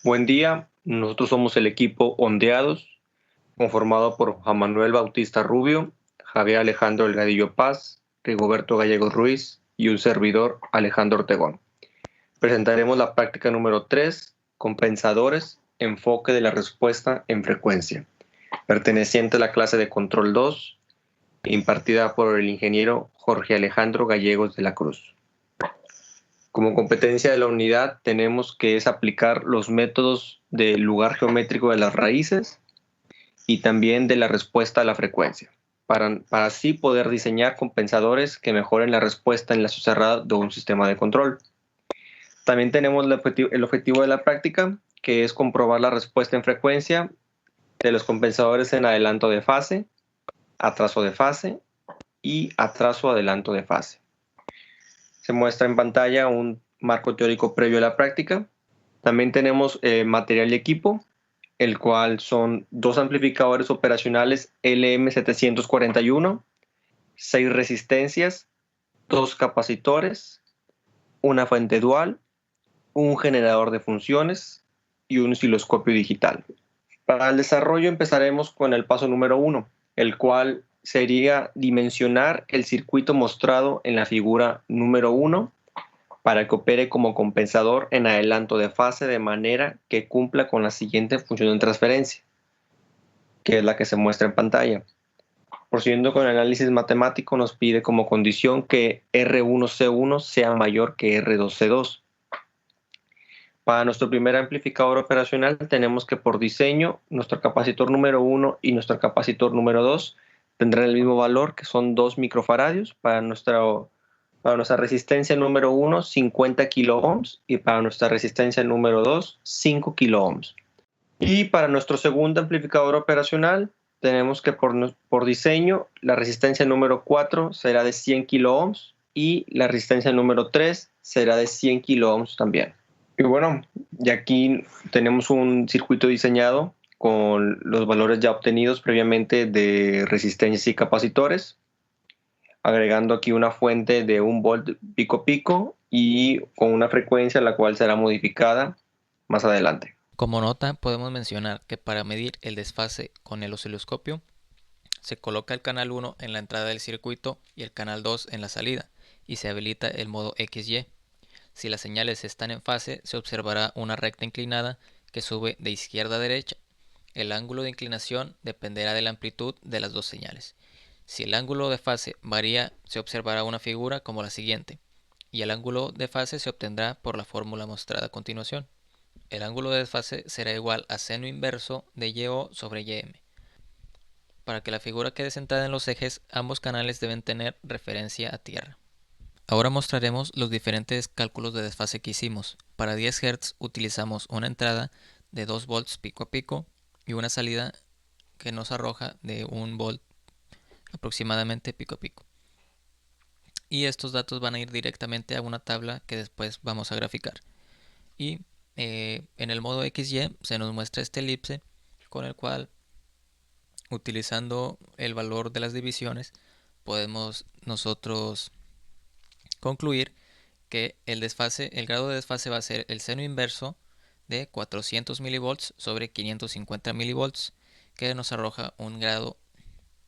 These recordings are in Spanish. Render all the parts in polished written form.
Buen día, nosotros somos el equipo Ondeados, conformado por Juan Manuel Bautista Rubio, Javier Alejandro Delgadillo Paz, Rigoberto Gallegos Ruiz y un servidor, Alejandro Ortegón. Presentaremos la práctica número 3, compensadores, enfoque de la respuesta en frecuencia, perteneciente a la clase de control 2, impartida por el ingeniero Jorge Alejandro Gallegos de la Cruz. Como competencia de la unidad tenemos que es aplicar los métodos del lugar geométrico de las raíces y también de la respuesta a la frecuencia, para así poder diseñar compensadores que mejoren la respuesta enlazo cerrado de un sistema de control. También tenemos el objetivo de la práctica, que es comprobar la respuesta en frecuencia de los compensadores en adelanto de fase, atraso de fase y atraso adelanto de fase. Se muestra en pantalla un marco teórico previo a la práctica. También tenemos material y equipo, el cual son 2 amplificadores operacionales LM741, 6 resistencias, 2 capacitores, una fuente dual, un generador de funciones y un osciloscopio digital. Para el desarrollo empezaremos con el paso número 1, el cual sería dimensionar el circuito mostrado en la figura número 1 para que opere como compensador en adelanto de fase de manera que cumpla con la siguiente función de transferencia, que es la que se muestra en pantalla. Procediendo con el análisis matemático, nos pide como condición que R1C1 sea mayor que R2C2. Para nuestro primer amplificador operacional tenemos que por diseño nuestro capacitor número 1 y nuestro capacitor número 2 tendrán el mismo valor, que son 2 microfaradios. Para nuestra resistencia número 1, 50 kiloohms, y para nuestra resistencia número 2, 5 kiloohms. Y para nuestro segundo amplificador operacional tenemos que por diseño la resistencia número 4 será de 100 kiloohms y la resistencia número 3 será de 100 kiloohms también. Y bueno, y aquí tenemos un circuito diseñado con los valores ya obtenidos previamente de resistencias y capacitores, agregando aquí una fuente de 1 volt pico pico y con una frecuencia la cual será modificada más adelante. Como nota, podemos mencionar que para medir el desfase con el osciloscopio, se coloca el canal 1 en la entrada del circuito y el canal 2 en la salida, y se habilita el modo XY. Si las señales están en fase, se observará una recta inclinada que sube de izquierda a derecha. El ángulo de inclinación dependerá de la amplitud de las dos señales. Si el ángulo de fase varía, se observará una figura como la siguiente, y el ángulo de fase se obtendrá por la fórmula mostrada a continuación. El ángulo de desfase será igual a seno inverso de YO sobre YM. Para que la figura quede sentada en los ejes, ambos canales deben tener referencia a tierra. Ahora mostraremos los diferentes cálculos de desfase que hicimos. Para 10 Hz utilizamos una entrada de 2 volts pico a pico y una salida que nos arroja de 1 volt aproximadamente pico a pico. Y estos datos van a ir directamente a una tabla que después vamos a graficar. Y en el modo XY se nos muestra este elipse con el cual, utilizando el valor de las divisiones, podemos nosotros concluir que el grado de desfase va a ser el seno inverso de 400 milivolts sobre 550 milivolts, que nos arroja un grado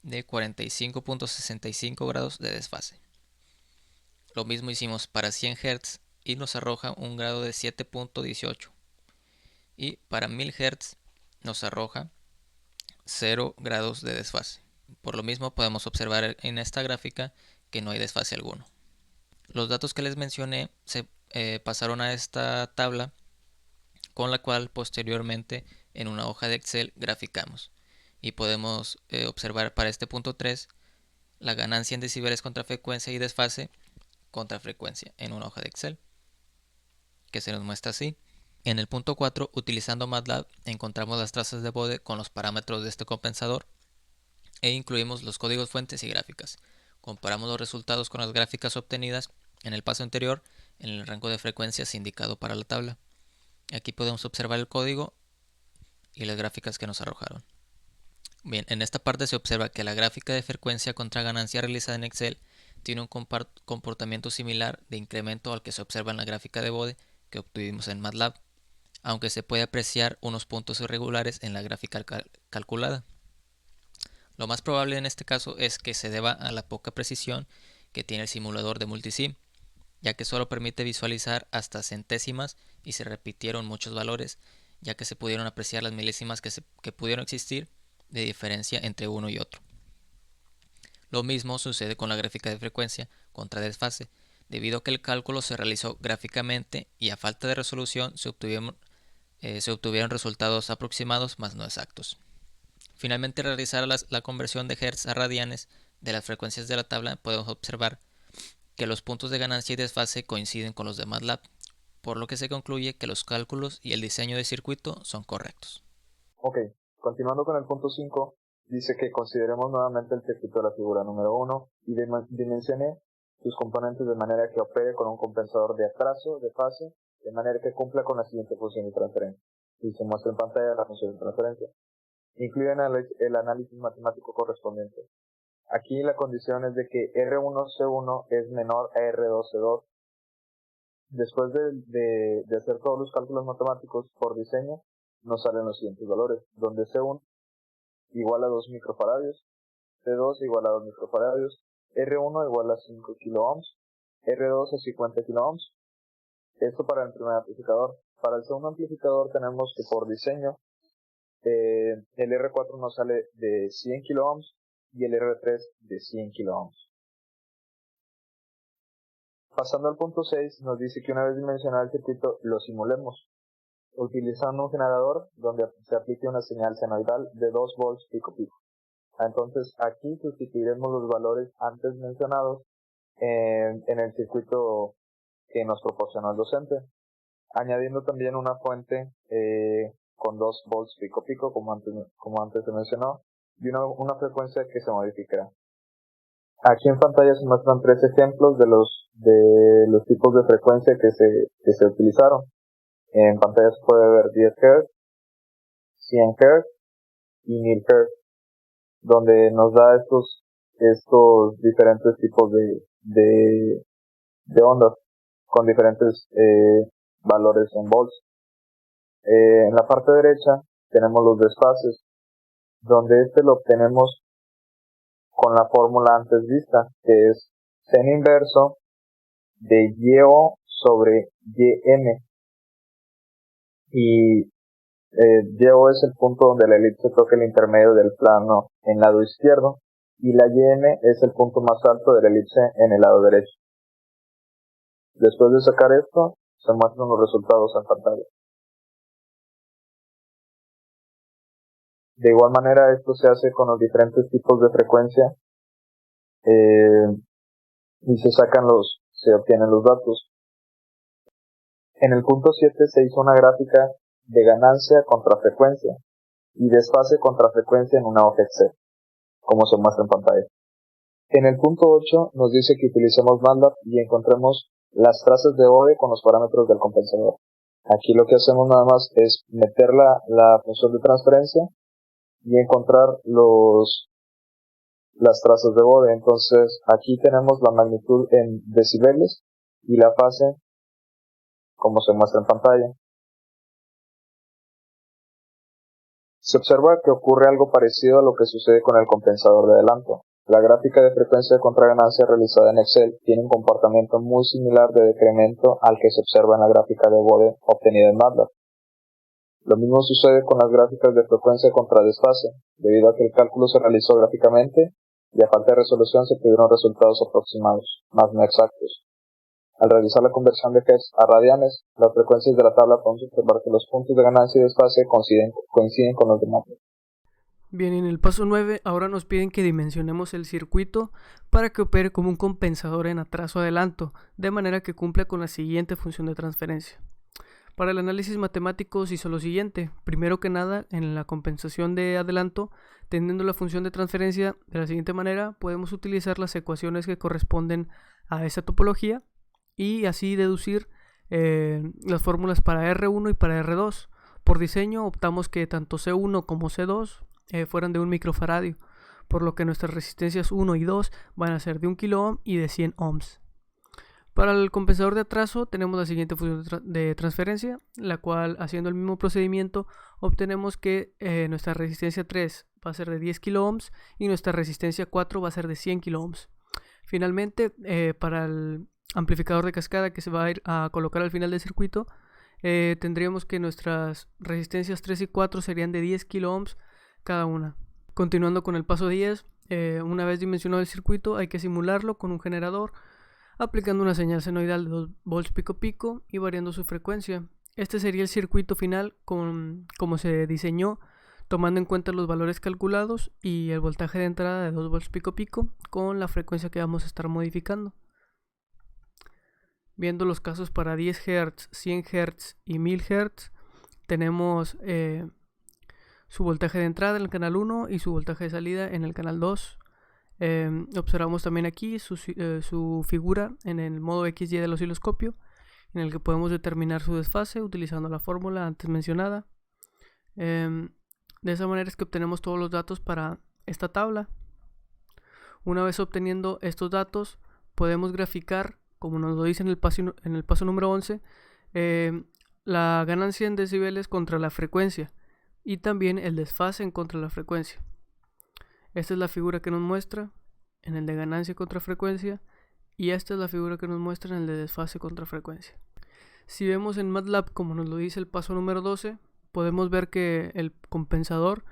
de 45.65 grados de desfase. Lo mismo hicimos para 100 Hz y nos arroja un grado de 7.18. Y para 1000 Hz nos arroja 0 grados de desfase. Por lo mismo podemos observar en esta gráfica que no hay desfase alguno. Los datos que les mencioné se pasaron a esta tabla, con la cual posteriormente en una hoja de Excel graficamos. Y podemos observar para este punto 3 la ganancia en decibeles contra frecuencia y desfase contra frecuencia en una hoja de Excel, que se nos muestra así. En el punto 4, utilizando MATLAB, encontramos las trazas de Bode con los parámetros de este compensador e incluimos los códigos fuentes y gráficas. Comparamos los resultados con las gráficas obtenidas en el paso anterior en el rango de frecuencias indicado para la tabla. Aquí podemos observar el código y las gráficas que nos arrojaron. Bien, en esta parte se observa que la gráfica de frecuencia contra ganancia realizada en Excel tiene un comportamiento similar de incremento al que se observa en la gráfica de Bode que obtuvimos en MATLAB. aunque se puede apreciar unos puntos irregulares en la gráfica calculada. Lo más probable en este caso es que se deba a la poca precisión que tiene el simulador de multisim, ya que solo permite visualizar hasta centésimas y se repitieron muchos valores, ya que se pudieron apreciar las milésimas que pudieron existir de diferencia entre uno y otro. Lo mismo sucede con la gráfica de frecuencia contra desfase, debido a que el cálculo se realizó gráficamente y a falta de resolución se obtuvieron resultados aproximados más no exactos. Finalmente, al realizar la conversión de Hertz a radianes de las frecuencias de la tabla, podemos observar que los puntos de ganancia y desfase coinciden con los de MATLAB, por lo que se concluye que los cálculos y el diseño de circuito son correctos. Ok, continuando con el punto 5, dice que consideremos nuevamente el circuito de la figura número 1 y dimensione sus componentes de manera que opere con un compensador de atraso, de fase, de manera que cumpla con la siguiente función de transferencia. Y se muestra en pantalla la función de transferencia. Incluye el análisis matemático correspondiente. Aquí la condición es de que R1C1 es menor a R2C2. Después de hacer todos los cálculos matemáticos por diseño, nos salen los siguientes valores, donde C1 igual a 2 microfaradios, C2 igual a 2 microfaradios, R1 igual a 5 kiloohms, R2 a 50 kiloohms. Esto para el primer amplificador. Para el segundo amplificador tenemos que por diseño el R4 nos sale de 100 kiloohms y el R3 de 100 kiloohms. Pasando al punto 6, nos dice que una vez dimensionado el circuito, lo simulemos, utilizando un generador donde se aplique una señal senoidal de 2 volts pico pico. Entonces aquí sustituiremos los valores antes mencionados en el circuito que nos proporcionó el docente, añadiendo también una fuente con 2 volts pico pico como antes se mencionó, y una frecuencia que se modificará. Aquí en pantalla se muestran 3 ejemplos de los tipos de frecuencia que se utilizaron. En pantalla se puede ver 10 Hz, 100 Hz y 1000 Hz, donde nos da estos diferentes tipos de ondas con diferentes valores en volts. En la parte derecha tenemos los desfases, donde lo obtenemos con la fórmula antes vista, que es seno inverso de YO sobre YM. Y YO es el punto donde la elipse toca el intermedio del plano en lado izquierdo, y la YM es el punto más alto de la elipse en el lado derecho. Después de sacar esto, se muestran los resultados en pantalla. De igual manera, esto se hace con los diferentes tipos de frecuencia y se obtienen los datos. En el punto 7 se hizo una gráfica de ganancia contra frecuencia y desfase contra frecuencia en una hoja Excel, como se muestra en pantalla. En el punto 8 nos dice que utilicemos MATLAB y encontremos las trazas de Bode con los parámetros del compensador. Aquí lo que hacemos nada más es meter la función de transferencia y encontrar las trazas de Bode. Entonces aquí tenemos la magnitud en decibeles y la fase como se muestra en pantalla. Se observa que ocurre algo parecido a lo que sucede con el compensador de adelanto. La gráfica de frecuencia contra ganancia realizada en Excel tiene un comportamiento muy similar de decremento al que se observa en la gráfica de Bode obtenida en MATLAB. Lo mismo sucede con las gráficas de frecuencia contra desfase, debido a que el cálculo se realizó gráficamente y a falta de resolución se obtuvieron resultados aproximados, más no exactos. Al realizar la conversión de Hertz a radianes, las frecuencias de la tabla podemos observar que los puntos de ganancia y desfase coinciden con los de MATLAB. Bien, en el paso 9 ahora nos piden que dimensionemos el circuito para que opere como un compensador en atraso-adelanto, de manera que cumpla con la siguiente función de transferencia. Para el análisis matemático se hizo lo siguiente. Primero que nada, en la compensación de adelanto, teniendo la función de transferencia de la siguiente manera, podemos utilizar las ecuaciones que corresponden a esa topología y así deducir las fórmulas para R1 y para R2. Por diseño optamos que tanto C1 como C2 fueran de 1 microfaradio, por lo que nuestras resistencias 1 y 2 van a ser de 1 kiloohm y de 100 ohms. Para el compensador de atraso tenemos la siguiente función de transferencia, la cual, haciendo el mismo procedimiento, obtenemos que nuestra resistencia 3 va a ser de 10 kΩ y nuestra resistencia 4 va a ser de 100 kΩ. Finalmente, para el amplificador de cascada que se va a ir a colocar al final del circuito, tendríamos que nuestras resistencias 3 y 4 serían de 10 kΩ cada una. Continuando con el paso 10, una vez dimensionado el circuito hay que simularlo con un generador, aplicando una señal senoidal de 2 volts pico pico y variando su frecuencia. Este sería el circuito final como se diseñó, tomando en cuenta los valores calculados y el voltaje de entrada de 2 volts pico pico con la frecuencia que vamos a estar modificando. Viendo los casos para 10 Hz, 100 Hz y 1000 Hz, tenemos su voltaje de entrada en el canal 1 y su voltaje de salida en el canal 2. Observamos también aquí su figura en el modo XY del osciloscopio, en el que podemos determinar su desfase utilizando la fórmula antes mencionada. De esa manera es que obtenemos todos los datos para esta tabla. Una vez obteniendo estos datos, podemos graficar, como nos lo dice en el paso número 11, la ganancia en decibeles contra la frecuencia y también el desfase en contra de la frecuencia. Esta es la figura que nos muestra en el de ganancia contra frecuencia y esta es la figura que nos muestra en el de desfase contra frecuencia. Si vemos en MATLAB, como nos lo dice el paso número 12, podemos ver que el compensador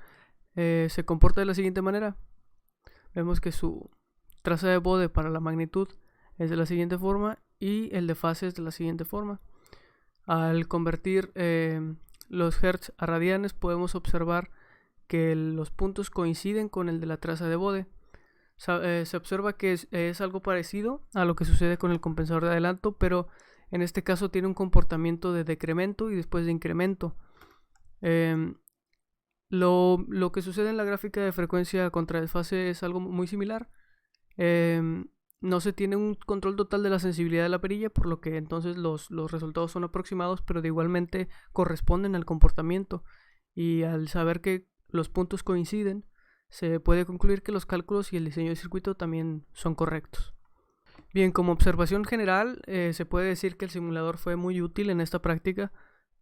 se comporta de la siguiente manera. Vemos que su traza de Bode para la magnitud es de la siguiente forma y el de fase es de la siguiente forma. Al convertir los hertz a radianes podemos observar que los puntos coinciden con el de la traza de Bode. Se observa que es algo parecido a lo que sucede con el compensador de adelanto, pero en este caso tiene un comportamiento de decremento y después de incremento. Lo que sucede en la gráfica de frecuencia contra desfase es algo muy similar. No se tiene un control total de la sensibilidad de la perilla, por lo que entonces los resultados son aproximados, pero de igualmente corresponden al comportamiento. Y al saber que los puntos coinciden, se puede concluir que los cálculos y el diseño del circuito también son correctos. Bien, como observación general, se puede decir que el simulador fue muy útil en esta práctica,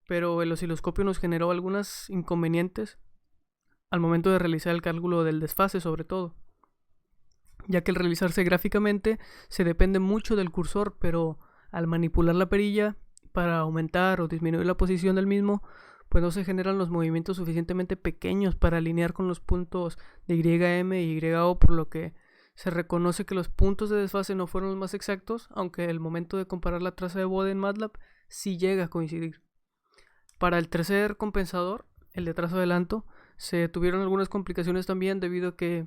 pero el osciloscopio nos generó algunos inconvenientes al momento de realizar el cálculo del desfase, sobre todo, ya que al realizarse gráficamente se depende mucho del cursor, pero al manipular la perilla para aumentar o disminuir la posición del mismo, pues no se generan los movimientos suficientemente pequeños para alinear con los puntos de YM y YO, por lo que se reconoce que los puntos de desfase no fueron los más exactos, aunque el momento de comparar la traza de Bode en MATLAB sí llega a coincidir. Para el tercer compensador, el de trazo adelanto, se tuvieron algunas complicaciones también debido a que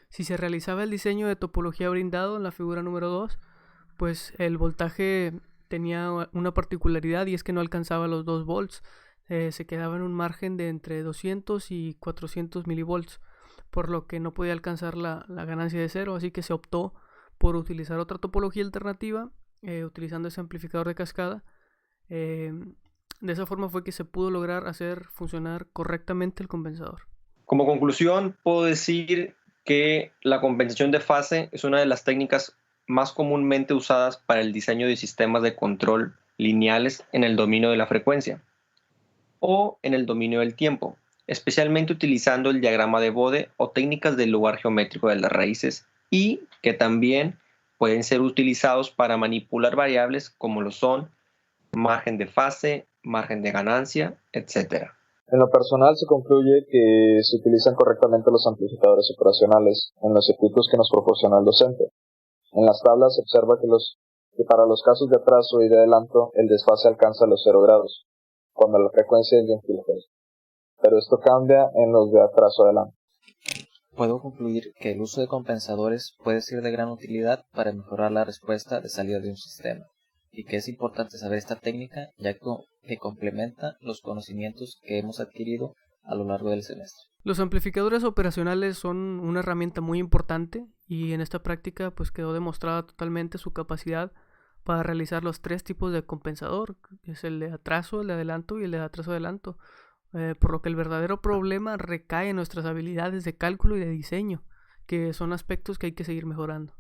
si se realizaba el diseño de topología brindado en la figura número 2, pues el voltaje tenía una particularidad y es que no alcanzaba los 2 volts. Se quedaba en un margen de entre 200 y 400 milivolts, por lo que no podía alcanzar la ganancia de cero, así que se optó por utilizar otra topología alternativa, utilizando ese amplificador de cascada. De esa forma fue que se pudo lograr hacer funcionar correctamente el compensador. Como conclusión, puedo decir que la compensación de fase es una de las técnicas más comúnmente usadas para el diseño de sistemas de control lineales en el dominio de la frecuencia o en el dominio del tiempo, especialmente utilizando el diagrama de Bode o técnicas del lugar geométrico de las raíces, y que también pueden ser utilizados para manipular variables como lo son margen de fase, margen de ganancia, etc. En lo personal se concluye que se utilizan correctamente los amplificadores operacionales en los circuitos que nos proporciona el docente. En las tablas se observa que para los casos de atraso y de adelanto el desfase alcanza los 0 grados, cuando la frecuencia es de 1000 Hz. Pero esto cambia en los de atraso-adelanto. Puedo concluir que el uso de compensadores puede ser de gran utilidad para mejorar la respuesta de salida de un sistema, y que es importante saber esta técnica ya que complementa los conocimientos que hemos adquirido a lo largo del semestre. Los amplificadores operacionales son una herramienta muy importante y en esta práctica pues quedó demostrada totalmente su capacidad para realizar los 3 tipos de compensador, que es el de atraso, el de adelanto y el de atraso-adelanto, por lo que el verdadero problema recae en nuestras habilidades de cálculo y de diseño, que son aspectos que hay que seguir mejorando.